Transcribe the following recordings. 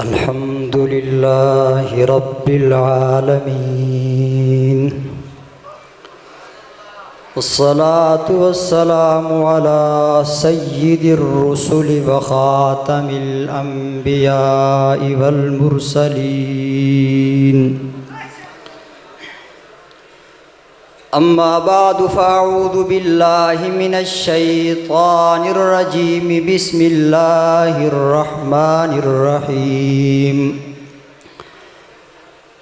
الحمد لله رب العالمين والصلاة والسلام على سيد الرسل وخاتم الأنبياء والمرسلين أما بعد فأعوذ بالله من الشيطان الرجيم بسم الله الرحمن الرحيم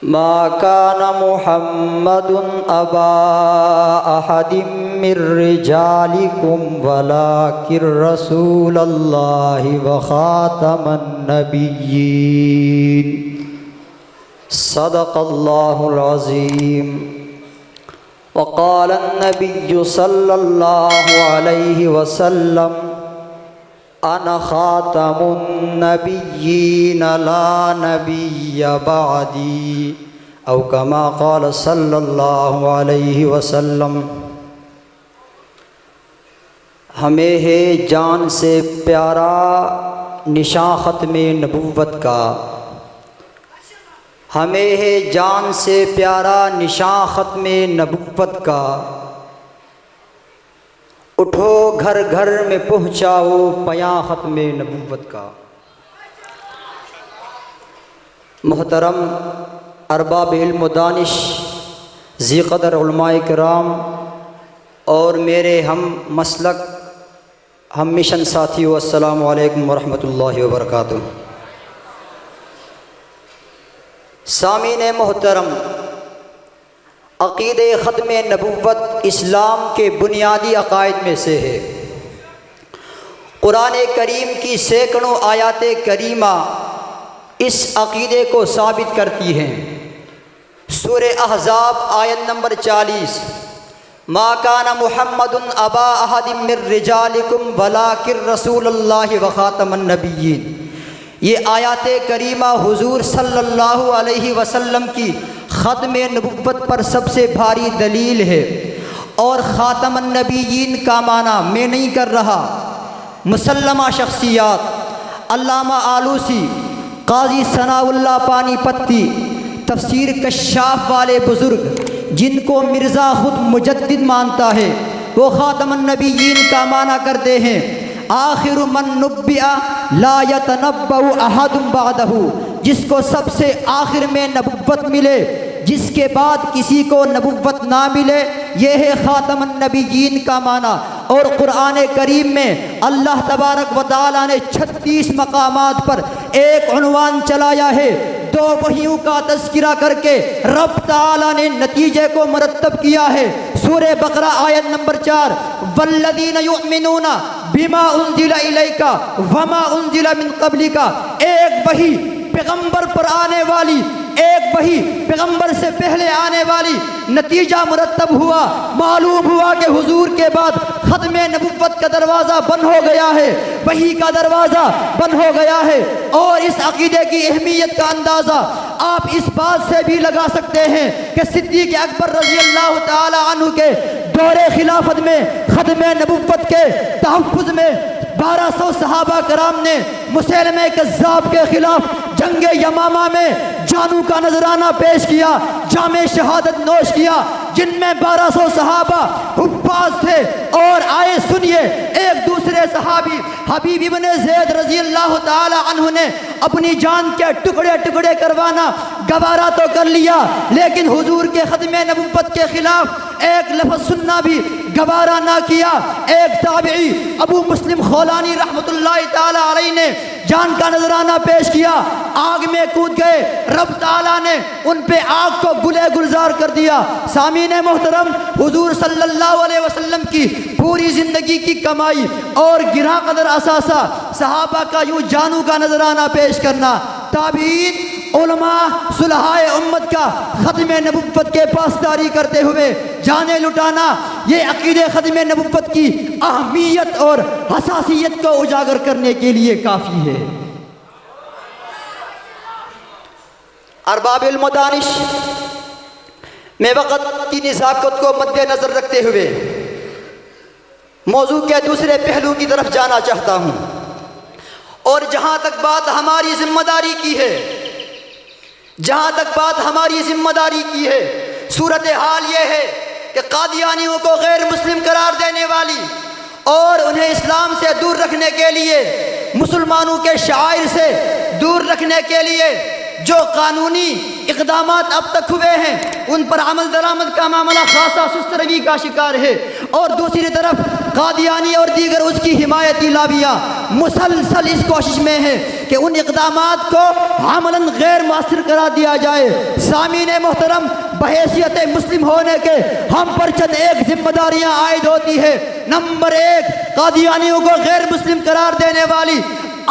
ما كان محمد أبا أحد من رجالكم ولكن رسول الله وخاتم النبيين صدق الله العظيم وقال النبي صلى الله عليه وسلم أنا خاتم النبيين لا نبي بعدي أو كما قال صلى الله عليه وسلم۔ ہمیں ہے جان سے پیارا نشاں ختم نبوت کا، ہمیں ہے جان سے پیارا نشاں ختم نبوت کا، اٹھو گھر گھر میں پہنچاؤ پیاں ختم نبوت کا۔ محترم ارباب علم و دانش، ذی قدر علماء کرام اور میرے ہم مسلک ہم مشن ساتھیو، السلام علیکم ورحمۃ اللہ وبرکاتہ۔ سامعین محترم، عقیدہ ختم نبوت اسلام کے بنیادی عقائد میں سے ہے۔ قرآن کریم کی سینکڑوں آیات کریمہ اس عقیدے کو ثابت کرتی ہیں۔ سورہ احزاب آیت نمبر 40، ما کان محمد ابا احد من رجالکم ولکن رسول اللہ وخاتم النبیین، یہ آیات کریمہ حضور صلی اللہ علیہ وسلم کی ختم نبوت پر سب سے بھاری دلیل ہے، اور خاتم النبیین کا معنی میں نہیں کر رہا۔ مسلمہ شخصیات علامہ آلوسی، قاضی ثناء اللہ پانی پتی، تفسیر کشاف والے بزرگ جن کو مرزا خود مجدد مانتا ہے، وہ خاتم النبیین کا معنی کرتے ہیں آخر من نبئ لا یتنبأ احد بعدہ، جس کو سب سے آخر میں نبوت ملے، جس کے بعد کسی کو نبوت نہ ملے، یہ ہے خاتم النبیین کا معنی۔ اور قرآن کریم میں اللہ تبارک و تعالیٰ نے 36 مقامات پر ایک عنوان چلایا ہے، 2 وحیوں کا تذکرہ کر کے رب تعالیٰ نے نتیجے کو مرتب کیا ہے۔ سورہ بقرہ آیت نمبر 4، والذین یؤمنون بما انزل الیک وما انزل من قبلک، ایک وحی پیغمبر پر آنے والی، ایک وحی پیغمبر سے پہلے آنے والی، نتیجہ مرتب ہوا، معلوم ہوا کہ حضور کے بعد ختم نبوت کا دروازہ بند ہو گیا ہے، وحی کا دروازہ بند ہو گیا ہے۔ اور اس عقیدے کی اہمیت کا اندازہ آپ اس بات سے بھی لگا سکتے ہیں کہ صدیق اکبر رضی اللہ تعالی عنہ کے دور خلافت میں ختم نبوت کے تحفظ میں 1200 صحابہ کرام نے مسیلمہ کذاب کے خلاف جنگ یمامہ میں جانوں کا نذرانہ پیش کیا، جام شہادت نوش کیا، جن میں 1200 صحابہ حفاظ تھے۔ اور آئے سنیے، ایک دوسرے صحابی حبیب ابن زید رضی اللہ تعالی عنہ نے اپنی جان کے ٹکڑے ٹکڑے کروانا گوارا تو کر لیا، لیکن حضور کے ختم نبوت کے خلاف ایک لفظ سننا بھی گوارا نہ کیا۔ ایک تابعی ابو مسلم خولانی رحمۃ اللہ تعالی علیہ نے جان کا نذرانہ پیش کیا، آگ میں کود گئے، رب تعالیٰ نے ان پہ آگ کو گلے گلزار کر دیا۔ سامعین محترم، حضور صلی اللہ علیہ وسلم کی پوری زندگی کی کمائی اور گراں قدر اثاثہ صحابہ کا یوں جانوں کا نذرانہ پیش کرنا، تابعین، علماء، صلحاء امت کا ختم نبوت کے پاسداری کرتے ہوئے جانیں لٹانا، یہ عقیدہ ختم نبوت کی اہمیت اور حساسیت کو اجاگر کرنے کے لیے کافی ہے۔ ارباب علم و دانش، میں وقت کی نزاکت کو مد نظر رکھتے ہوئے موضوع کے دوسرے پہلو کی طرف جانا چاہتا ہوں، اور جہاں تک بات ہماری ذمہ داری کی ہے، جہاں تک بات ہماری ذمہ داری کی ہے، صورتحال یہ ہے کہ قادیانیوں کو غیر مسلم قرار دینے والی اور انہیں اسلام سے دور رکھنے کے لیے، مسلمانوں کے شعائر سے دور رکھنے کے لیے جو قانونی اقدامات اب تک ہوئے ہیں ان پر عمل درآمد کا معاملہ خاصا سست روی کا شکار ہے، اور دوسری طرف قادیانی اور دیگر اس کی حمایتی لابیاں مسلسل اس کوشش میں ہیں کہ ان اقدامات کو عملاً غیر مؤثر قرار دیا جائے۔ سامعین محترم، بحیثیت مسلم ہونے کے ہم پر چند ایک ذمہ داریاں عائد ہوتی ہے۔ نمبر 1، قادیانیوں کو غیر مسلم قرار دینے والی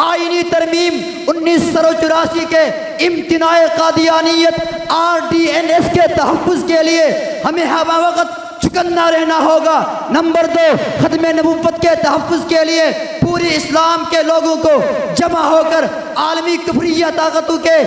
آئینی ترمیم 1984 کے امتناع قادیانیت RDNS کے تحفظ کے لیے ہمیں ہمہ وقت چکنا رہنا ہوگا۔ نمبر 2، ختم نبوت کے تحفظ کے لیے پوری اسلام کے لوگوں کو جمع ہو کر عالمی کفریہ طاقتوں کے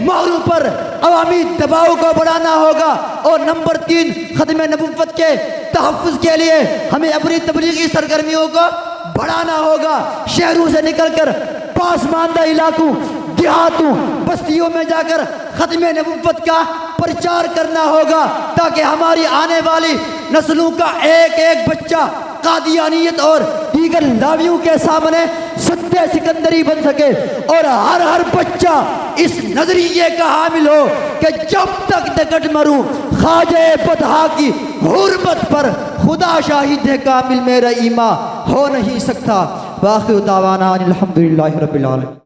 معلوم پر عوامی دباؤ کو بڑھانا ہوگا۔ اور نمبر 3، ختم نبوت کے تحفظ کے لیے ہمیں اپنی تبلیغی سرگرمیوں کو بڑھانا ہوگا، شہروں سے نکل کر پاسماندہ علاقوں، دیہاتوں، بستیوں میں جا کر ختم نبوت کا پرچار کرنا ہوگا تاکہ ہماری آنے والی نسلوں کا ایک ایک بچہ قادیانیت اور دیگر لاویوں کے سامنے سدے سکندری بن سکے، اور ہر بچہ اس نظریے کا حامل ہو کہ جب تک نکٹ مروں خواجہ بطحا کی حرمت پر خدا شاہد ہے کامل میرا ایمان ہو نہیں سکتا۔ وآخر دعوانا الحمدللہ رب العالمین۔